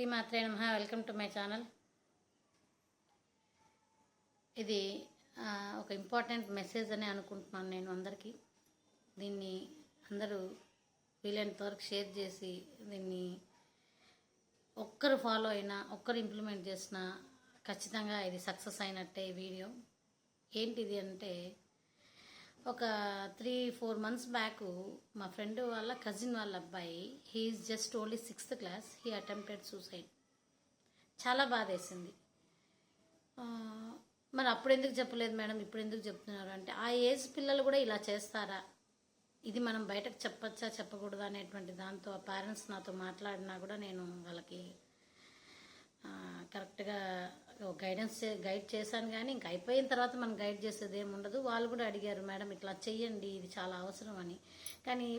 శ్రీమాత్రే నమః. Welcome to my channel. ఇది ఒక ఇంపార్టెంట్ మెసేజ్ అని అనుకుంటున్నాను నేను అందరికీ. దీన్ని అందరూ వీలైనంత వరకు షేర్ చేసి దీన్ని ఒక్కరు ఫాలో అయినా ఒక్కరు ఇంప్లిమెంట్ చేసినా ఖచ్చితంగా ఇది సక్సెస్ అయినట్టే. ఈ వీడియో ఏంటిది అంటే, ఒక 3-4 months బ్యాక్ మా ఫ్రెండ్ వాళ్ళ కజిన్ వాళ్ళ అబ్బాయి, he's just only 6th class, he attempted suicide. చాలా బాధేసింది. మరి అప్పుడు ఎందుకు చెప్పలేదు మేడం, ఇప్పుడు ఎందుకు చెప్తున్నారు అంటే, ఆ ఏజ్ పిల్లలు కూడా ఇలా చేస్తారా, ఇది మనం బయటకు చెప్పచ్చా చెప్పకూడదా అనేటువంటి దాంతో ఆ పేరెంట్స్ నాతో మాట్లాడినా కూడా నేను వాళ్ళకి కరెక్ట్గా గైడ్ చేశాను. కానీ ఇంక అయిపోయిన తర్వాత మనం గైడ్ చేసేది ఏమి ఉండదు. వాళ్ళు కూడా అడిగారు, మేడం ఇట్లా చెయ్యండి, ఇది చాలా అవసరం అని. కానీ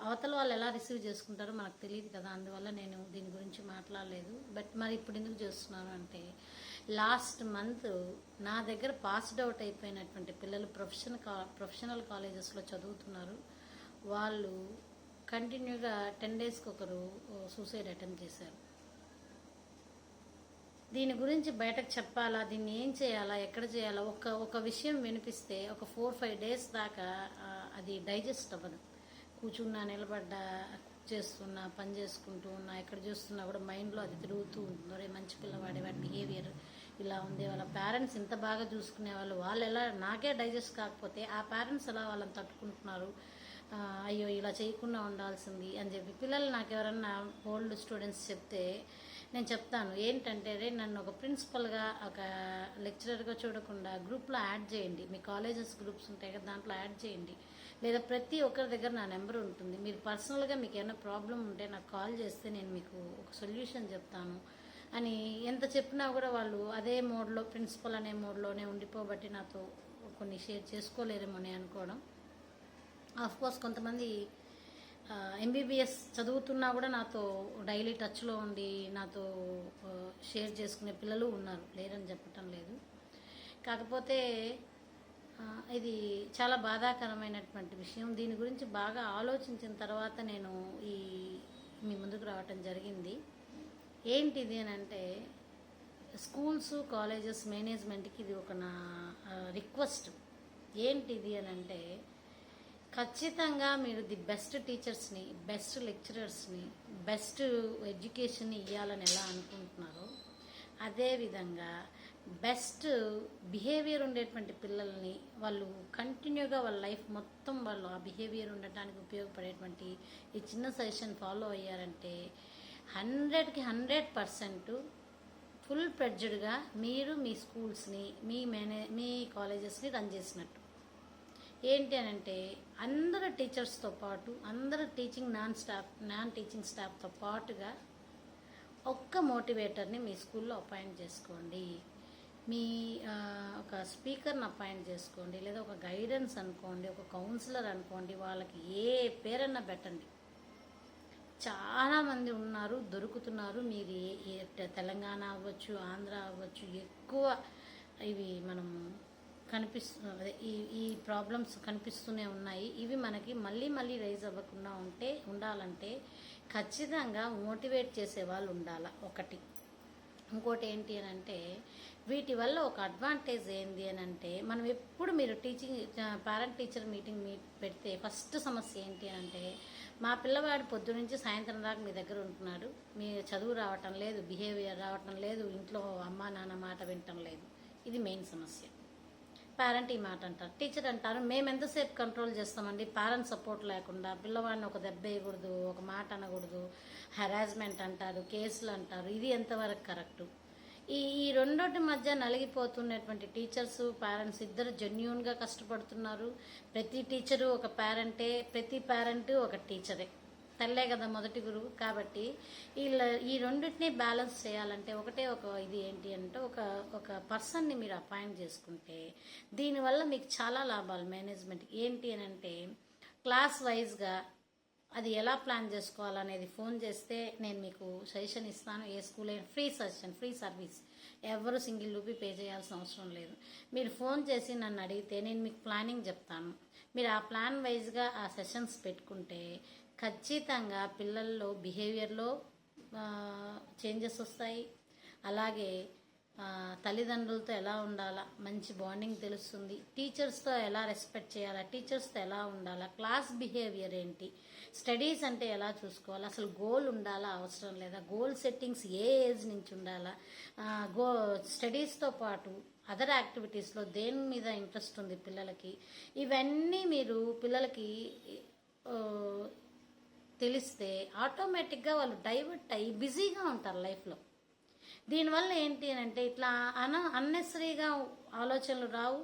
అవతల వాళ్ళు ఎలా రిసీవ్ చేసుకుంటారో మనకు తెలియదు కదా, అందువల్ల నేను దీని గురించి మాట్లాడలేదు. బట్ మరి ఇప్పుడు ఎందుకు చేస్తున్నాను అంటే, లాస్ట్ మంత్ నా దగ్గర పాస్డ్ అవుట్ అయిపోయినటువంటి పిల్లలు ప్రొఫెషనల్ కాలేజెస్లో చదువుతున్నారు. వాళ్ళు కంటిన్యూగా 10 daysకి ఒకరు సూసైడ్ అటెంప్ట్ చేశారు. దీని గురించి బయటకు చెప్పాలా, దీన్ని ఏం చేయాలా, ఎక్కడ చేయాలా, ఒక విషయం వినిపిస్తే ఒక 4-5 days దాకా అది డైజెస్ట్ అవ్వదు. కూర్చున్నా, నిలబడ్డా, చేస్తున్నా, పని చేసుకుంటూ ఉన్నా, ఎక్కడ చూస్తున్నా కూడా మైండ్లో అది తిరుగుతూ ఉంటుంది. రే మంచి పిల్లవాడే, వాడి బిహేవియర్ ఇలా ఉంది, వాళ్ళ పేరెంట్స్ ఇంత బాగా చూసుకునే వాళ్ళు ఎలా, నాకే డైజెస్ట్ కాకపోతే ఆ పేరెంట్స్ ఎలా వాళ్ళని తట్టుకుంటున్నారు, అయ్యో ఇలా చేయకుండా ఉండాల్సింది అని చెప్పి పిల్లలు నాకు ఎవరన్నా ఓల్డ్ స్టూడెంట్స్ చెప్తే నేను చెప్తాను ఏంటంటే, రే నన్ను ఒక ప్రిన్సిపల్గా, ఒక లెక్చరర్గా చూడకుండా గ్రూప్లో యాడ్ చేయండి. మీ కాలేజెస్ గ్రూప్స్ ఉంటాయి కదా, దాంట్లో యాడ్ చేయండి. లేదా ప్రతి ఒక్కరి దగ్గర నా నెంబర్ ఉంటుంది. మీరు పర్సనల్గా మీకు ఏమైనా ప్రాబ్లం ఉంటే నాకు కాల్ చేస్తే నేను మీకు ఒక సొల్యూషన్ చెప్తాను అని ఎంత చెప్పినా కూడా వాళ్ళు అదే మోడ్లో, ప్రిన్సిపల్ అనే మోడ్లోనే ఉండిపోబట్టి నాతో కొన్ని షేర్ చేసుకోలేరేమో అని అనుకోవడం. ఆఫ్కోర్స్ కొంతమంది ఎంబీబీఎస్ చదువుతున్నా కూడా నాతో డైలీ టచ్లో ఉండి నాతో షేర్ చేసుకునే పిల్లలు ఉన్నారు, లేరని చెప్పటం లేదు. కాకపోతే ఇది చాలా బాధాకరమైనటువంటి విషయం. దీని గురించి బాగా ఆలోచించిన తర్వాత నేను మీ ముందుకు రావటం జరిగింది. ఏంటిది అని అంటే, స్కూల్స్, కాలేజెస్ మేనేజ్మెంట్కి ఇది ఒక నా రిక్వెస్ట్. ఏంటిది అని అంటే, ఖచ్చితంగా మీరు ది బెస్ట్ టీచర్స్ని, బెస్ట్ లెక్చరర్స్ని, బెస్ట్ ఎడ్యుకేషన్ని ఇవ్వాలని ఎలా అనుకుంటున్నారో, అదేవిధంగా బెస్ట్ బిహేవియర్ ఉండేటువంటి పిల్లల్ని వాళ్ళు కంటిన్యూగా వాళ్ళ లైఫ్ మొత్తం వాళ్ళు ఆ బిహేవియర్ ఉండటానికి ఉపయోగపడేటువంటి ఈ చిన్న సజెషన్ ఫాలో అయ్యారంటే 100కి 100% ఫుల్ ఫ్లెడ్జ్డ్గా మీరు మీ స్కూల్స్ని, మీ కాలేజెస్ని రన్ చేసినట్టు. ఏంటి అని అంటే, అందరు టీచర్స్తో పాటు, అందరు నాన్ టీచింగ్ స్టాఫ్తో పాటుగా ఒక్క మోటివేటర్ని మీ స్కూల్లో అపాయింట్ చేసుకోండి. మీ ఒక స్పీకర్ని అపాయింట్ చేసుకోండి, లేదా ఒక గైడెన్స్ అనుకోండి, ఒక కౌన్సిలర్ అనుకోండి, వాళ్ళకి ఏ పేరన్నా పెట్టండి. చాలామంది ఉన్నారు, దొరుకుతున్నారు. మీరు తెలంగాణ అవ్వచ్చు, ఆంధ్ర అవ్వచ్చు, ఎక్కువ ఇవి మనం ఈ ప్రాబ్లమ్స్ కనిపిస్తూనే ఉన్నాయి. ఇవి మనకి మళ్ళీ రైజ్ అవ్వకుండా ఉండాలంటే ఖచ్చితంగా మోటివేట్ చేసే వాళ్ళు ఉండాలి ఒకటి. ఇంకోటి ఏంటి అని అంటే, వీటి వల్ల ఒక అడ్వాంటేజ్ ఏంటి అని అంటే, మనం ఎప్పుడు మీరు పేరెంట్ టీచర్ మీటింగ్ పెడితే ఫస్ట్ సమస్య ఏంటి అని అంటే, మా పిల్లవాడు పొద్దు నుంచి సాయంత్రం దాకా మీ దగ్గర ఉంటున్నాడు, మీ చదువు రావటం లేదు, బిహేవియర్ రావటం లేదు, ఇంట్లో అమ్మా నాన్న మాట వినటం లేదు. ఇది మెయిన్ సమస్య. పేరెంట్ ఈ మాట అంటారు, టీచర్ అంటారు, మేము ఎంతసేపు కంట్రోల్ చేస్తామండి, పేరెంట్స్ సపోర్ట్ లేకుండా. పిల్లవాడిని ఒక దెబ్బ వేయకూడదు, ఒక మాట అనకూడదు, హెరాస్మెంట్ అంటారు, కేసులు అంటారు. ఇది ఎంతవరకు కరెక్టు? ఈ రెండోటి మధ్య నలిగిపోతున్నటువంటి టీచర్స్, పేరెంట్స్ ఇద్దరు జెన్యూన్గా కష్టపడుతున్నారు. ప్రతి టీచరు ఒక పేరెంటే, ప్రతి పేరెంట్ ఒక టీచరే. తల్లే కదా మొదటి గురువు. కాబట్టి ఈ రెండింటినీ బ్యాలెన్స్ చేయాలంటే ఇది ఏంటి అంటే, ఒక పర్సన్ని మీరు అపాయింట్ చేసుకుంటే దీనివల్ల మీకు చాలా లాభాలు. మేనేజ్మెంట్ ఏంటి అని అంటే, క్లాస్ వైజ్గా అది ఎలా ప్లాన్ చేసుకోవాలనేది ఫోన్ చేస్తే నేను మీకు సజెషన్ ఇస్తాను. ఏ స్కూల్ అయినా ఫ్రీ సజెషన్, ఫ్రీ సర్వీస్. ఎవరు సింగిల్ రూపీ పే చేయాల్సిన అవసరం లేదు. మీరు ఫోన్ చేసి నన్ను అడిగితే నేను మీకు ప్లానింగ్ చెప్తాను. మీరు ఆ ప్లాన్ వైజ్గా ఆ సెషన్స్ పెట్టుకుంటే ఖచ్చితంగా పిల్లల్లో బిహేవియర్లో చేంజెస్ వస్తాయి. అలాగే తల్లిదండ్రులతో ఎలా ఉండాలా, మంచి బాండింగ్ తెలుస్తుంది. టీచర్స్తో ఎలా రెస్పెక్ట్ చేయాలా, టీచర్స్తో ఎలా ఉండాలా, క్లాస్ బిహేవియర్ ఏంటి, స్టడీస్ అంటే ఎలా చూసుకోవాలి, అసలు గోల్ ఉండాలా అవసరం లేదా, గోల్ సెట్టింగ్స్ ఏ ఏజ్ నుంచి ఉండాలా, స్టడీస్తో పాటు అదర్ యాక్టివిటీస్లో దేని మీద ఇంట్రెస్ట్ ఉంది పిల్లలకి, ఇవన్నీ మీరు పిల్లలకి తెలిస్తే ఆటోమేటిక్గా వాళ్ళు డైవర్ట్ అయ్యి బిజీగా ఉంటారు లైఫ్లో. దీనివల్ల ఏంటి అని అంటే ఇట్లా అన్నెసరీగా ఆలోచనలు రావు.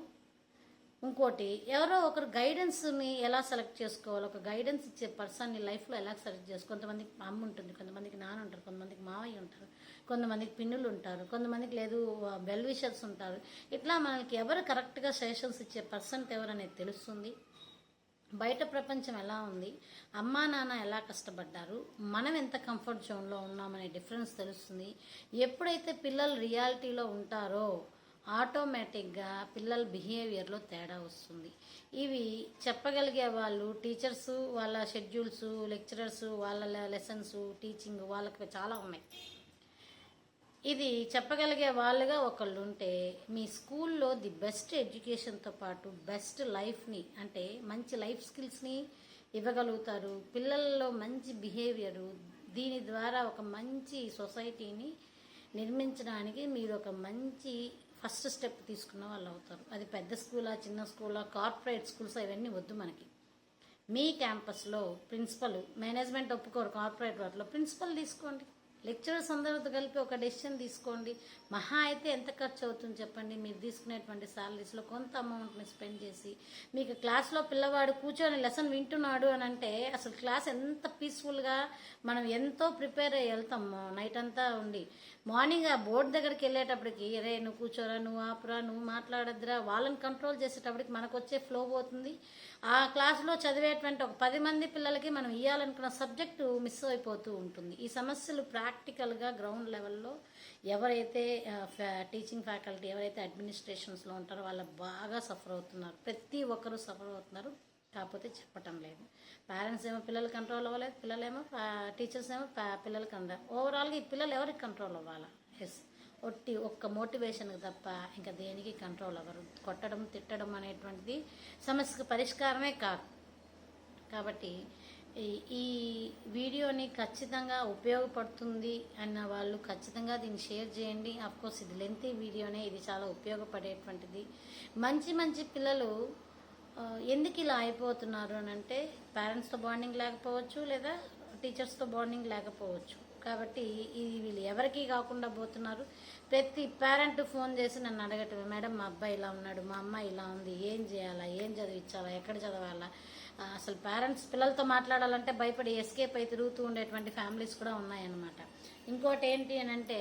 ఇంకోటి, ఎవరో ఒకరు గైడెన్స్ని ఎలా సెలెక్ట్ చేసుకోవాలి, ఒక గైడెన్స్ ఇచ్చే పర్సన్ని లైఫ్లో ఎలా సెలెక్ట్ చేసుకోవాలి. కొంతమందికి అమ్మ ఉంటుంది, కొంతమందికి నాన్న ఉంటారు, కొంతమందికి మావయ్య ఉంటారు, కొంతమందికి పిన్నులు ఉంటారు, కొంతమందికి లేదు వెల్ విషర్స్ ఉంటారు. ఇట్లా మనకి ఎవరు కరెక్ట్గా సజెషన్స్ ఇచ్చే పర్సన్ ఎవరు అనేది తెలుస్తుంది. బయట ప్రపంచం ఎలా ఉంది, అమ్మా నాన్న ఎలా కష్టపడ్డారు, మనం ఎంత కంఫర్ట్ జోన్లో ఉన్నామనే డిఫరెన్స్ తెలుస్తుంది. ఎప్పుడైతే పిల్లలు రియాలిటీలో ఉంటారో ఆటోమేటిక్గా పిల్లల బిహేవియర్లో తేడా వస్తుంది. ఇవి చెప్పగలిగే వాళ్ళు టీచర్స్, వాళ్ళ షెడ్యూల్స్, లెక్చరర్స్, వాళ్ళ లెసన్స్, టీచింగ్ వాళ్ళకి చాలా ఉన్నాయి. ఇది చెప్పగలిగే వాళ్ళుగా ఒకళ్ళు ఉంటే మీ స్కూల్లో ది బెస్ట్ ఎడ్యుకేషన్తో పాటు బెస్ట్ లైఫ్ని, అంటే మంచి లైఫ్ స్కిల్స్ని ఇవ్వగలుగుతారు. పిల్లల్లో మంచి బిహేవియరు, దీని ద్వారా ఒక మంచి సొసైటీని నిర్మించడానికి మీరు ఒక మంచి ఫస్ట్ స్టెప్ తీసుకున్న వాళ్ళు అవుతారు. అది పెద్ద స్కూలా, చిన్న స్కూలా, కార్పొరేట్ స్కూల్స్ ఇవన్నీ వద్దు మనకి. మీ క్యాంపస్లో ప్రిన్సిపల్, మేనేజ్మెంట్ ఒప్పుకోరు కార్పొరేట్ వాటిలో, ప్రిన్సిపల్ తీసుకోండి. లెక్చరర్స్ అందరితో కలిపి ఒక డెసిషన్ తీసుకోండి. మహా అయితే ఎంత ఖర్చు అవుతుంది చెప్పండి, మీరు తీసుకునేటువంటి శాలరీస్లో కొంత అమౌంట్ని స్పెండ్ చేసి, మీకు క్లాస్లో పిల్లవాడు కూర్చొని లెసన్ వింటున్నాడు అని అంటే అసలు క్లాస్ ఎంత పీస్ఫుల్గా, మనం ఎంతో ప్రిపేర్ అయ్యి వెళ్తాం నైట్ అంతా ఉండి. మార్నింగ్ ఆ బోర్డు దగ్గరికి వెళ్ళేటప్పటికి రే నువ్వు కూర్చోరా, నువ్వు ఆపురా, నువ్వు మాట్లాడద్దురా, వాళ్ళని కంట్రోల్ చేసేటప్పటికి మనకు వచ్చే ఫ్లో పోతుంది. ఆ క్లాస్లో చదివేటువంటి ఒక 10 మంది పిల్లలకి మనం ఇవ్వాలనుకున్న సబ్జెక్టు మిస్ అయిపోతూ ఉంటుంది. ఈ సమస్యలు ప్రాక్టికల్గా గ్రౌండ్ లెవెల్లో ఎవరైతే టీచింగ్ ఫ్యాకల్టీ, ఎవరైతే అడ్మినిస్ట్రేషన్స్లో ఉంటారో వాళ్ళు బాగా సఫర్ అవుతున్నారు. ప్రతి ఒక్కరూ సఫర్ అవుతున్నారు, కాకపోతే చెప్పటం లేదు. పేరెంట్స్ ఏమో పిల్లలు కంట్రోల్ అవ్వలేదు, పిల్లలేమో టీచర్స్ ఏమో పిల్లలు కంట్రోల్. ఓవరాల్గా ఈ పిల్లలు ఎవరికి కంట్రోల్ అవ్వాలా? ఎస్, ఒక్క మోటివేషన్కి తప్ప ఇంకా దేనికి కంట్రోల్ అవ్వరు. కొట్టడం, తిట్టడం అనేటువంటిది సమస్యకు పరిష్కారమే కాదు. కాబట్టి ఈ వీడియోని ఖచ్చితంగా ఉపయోగపడుతుంది అన్న వాళ్ళు ఖచ్చితంగా దీన్ని షేర్ చేయండి. అఫ్కోర్స్ ఇది లెంతీ వీడియోనే, ఇది చాలా ఉపయోగపడేటువంటిది. మంచి పిల్లలు ఎందుకు ఇలా అయిపోతున్నారు అని అంటే పేరెంట్స్తో బాండింగ్ లేకపోవచ్చు, లేదా టీచర్స్తో బాండింగ్ లేకపోవచ్చు. కాబట్టి ఇది వీళ్ళు ఎవరికి కాకుండా పోతున్నారు. ప్రతి పేరెంట్ ఫోన్ చేసి నన్ను అడగటమే, మేడం మా అబ్బాయి ఇలా ఉన్నాడు, మా అమ్మాయి ఇలా ఉంది, ఏం చేయాలా, ఏం చదివించాలా, ఎక్కడ చదవాలా. అసలు పేరెంట్స్ పిల్లలతో మాట్లాడాలంటే భయపడి ఎస్కేప్ అయి తిరుగుతూ ఉండేటువంటి ఫ్యామిలీస్ కూడా ఉన్నాయన్నమాట. ఇంకోటి ఏంటి అని అంటే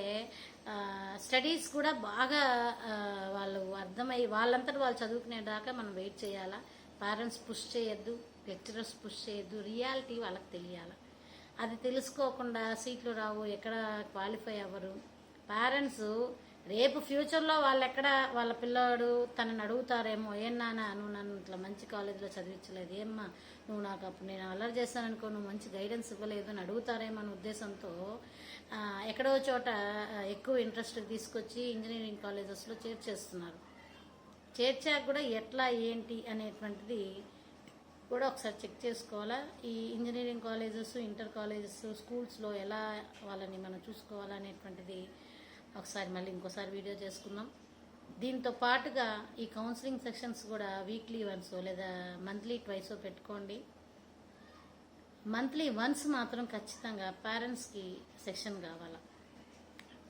స్టడీస్ కూడా బాగా వాళ్ళు అర్థమయ్యి వాళ్ళంతటి వాళ్ళు చదువుకునేదాకా మనం వెయిట్ చేయాలా. పేరెంట్స్ పుష్ చేయొద్దు, లెక్చరర్స్ పుష్ చేయొద్దు, రియాలిటీ వాళ్ళకి తెలియాలి. అది తెలుసుకోకుండా సీట్లు రావు, ఎక్కడ క్వాలిఫై అవ్వరు. పేరెంట్స్ రేపు ఫ్యూచర్లో వాళ్ళ పిల్లాడు తనని అడుగుతారేమో, ఏం నాన్న నువ్వు నన్ను ఇట్లా మంచి కాలేజీలో చదివించలేదు, ఏమ్మా నువ్వు నాకు అప్పుడు నేను అల్లరి చేస్తాననుకో నువ్వు మంచి గైడెన్స్ ఇవ్వలేదు అని అడుగుతారేమో అనే ఉద్దేశంతో ఎక్కడో చోట ఎక్కువ ఇంట్రెస్ట్ తీసుకొచ్చి ఇంజనీరింగ్ కాలేజెస్లో చేర్చేస్తున్నారు. చేర్చాక కూడా ఎట్లా ఏంటి అనేటువంటిది కూడా ఒకసారి చెక్ చేసుకోవాలా. ఈ ఇంజనీరింగ్ కాలేజెస్, ఇంటర్ కాలేజెస్, స్కూల్స్లో ఎలా వాళ్ళని మనం చూసుకోవాలనేటువంటిది ఒకసారి మళ్ళీ ఇంకోసారి వీడియో చేసుకుందాం. దీంతో పాటుగా ఈ కౌన్సిలింగ్ సెక్షన్స్ కూడా వీక్లీ వన్స్ లేదా మంత్లీ ట్వైస్ పెట్టుకోండి. మంత్లీ వన్స్ మాత్రం ఖచ్చితంగా పేరెంట్స్కి సెక్షన్ కావాలా.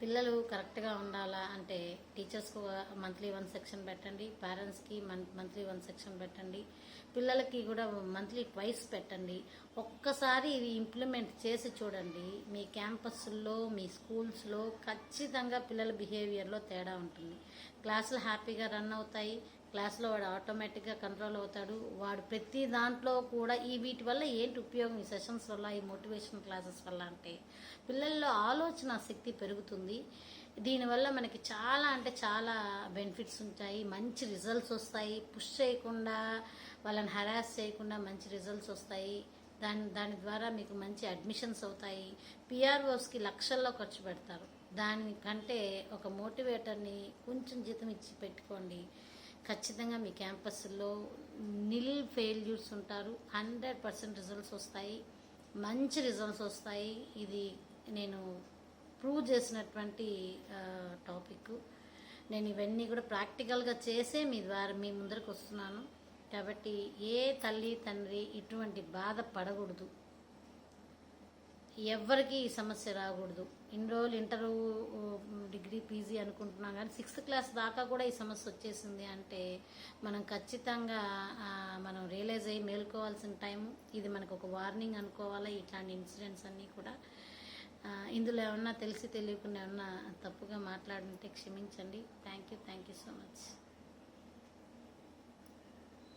పిల్లలు కరెక్ట్గా ఉండాలా అంటే టీచర్స్కు మంత్లీ 1 సెక్షన్ పెట్టండి, పేరెంట్స్కి మంత్లీ 1 సెక్షన్ పెట్టండి, పిల్లలకి కూడా మంత్లీ ట్వైస్ పెట్టండి. ఒక్కసారి ఇవి ఇంప్లిమెంట్ చేసి చూడండి. మీ క్యాంపస్లో, మీ స్కూల్స్లో ఖచ్చితంగా పిల్లల బిహేవియర్లో తేడా ఉంటుంది. క్లాసులు హ్యాపీగా రన్ అవుతాయి, క్లాస్లో వాడు ఆటోమేటిక్గా కంట్రోల్ అవుతాడు. వాడు ప్రతి దాంట్లో కూడా వీటి వల్ల ఏంటి ఉపయోగం, ఈ సెషన్స్ వల్ల, ఈ మోటివేషన్ క్లాసెస్ వల్ల అంటే పిల్లల్లో ఆలోచన శక్తి పెరుగుతుంది. దీనివల్ల మనకి చాలా అంటే చాలా బెనిఫిట్స్ ఉంటాయి, మంచి రిజల్ట్స్ వస్తాయి. పుష్ చేయకుండా, వాళ్ళని హరాస్ చేయకుండా మంచి రిజల్ట్స్ వస్తాయి. దాని ద్వారా మీకు మంచి అడ్మిషన్స్ అవుతాయి. పిఆర్ఓస్కి లక్షల్లో ఖర్చు పెడతారు. దానికంటే ఒక మోటివేటర్ని కొంచెం జీతం ఇచ్చి పెట్టుకోండి. ఖచ్చితంగా మీ క్యాంపస్లో నిల్ ఫెయిల్యూర్స్ ఉంటారు. 100% రిజల్ట్స్ వస్తాయి, మంచి రిజల్ట్స్ వస్తాయి. ఇది నేను ప్రూవ్ చేసినటువంటి టాపిక్. నేను ఇవన్నీ కూడా ప్రాక్టికల్గా చేసే మీ ముందరకు వస్తున్నాను. కాబట్టి ఏ తల్లి తండ్రి ఇటువంటి బాధ పడకూడదు, ఎవ్వరికి ఈ సమస్య రాకూడదు. ఇన్ని రోజులు ఇంటర్, డిగ్రీ, పీజీ అనుకుంటున్నాం కానీ 6th క్లాస్ దాకా కూడా ఈ సమస్య వచ్చేసింది అంటే మనం ఖచ్చితంగా మనం రియలైజ్ అయ్యి మేల్కోవాల్సిన టైం ఇది. మనకు ఒక వార్నింగ్ అనుకోవాలా ఇట్లాంటి ఇన్సిడెంట్స్ అన్నీ కూడా. ఇందులో ఏమన్నా తెలిసి తెలియకుండా ఏమన్నా తప్పుగా మాట్లాడుంటే క్షమించండి. Thank you so much.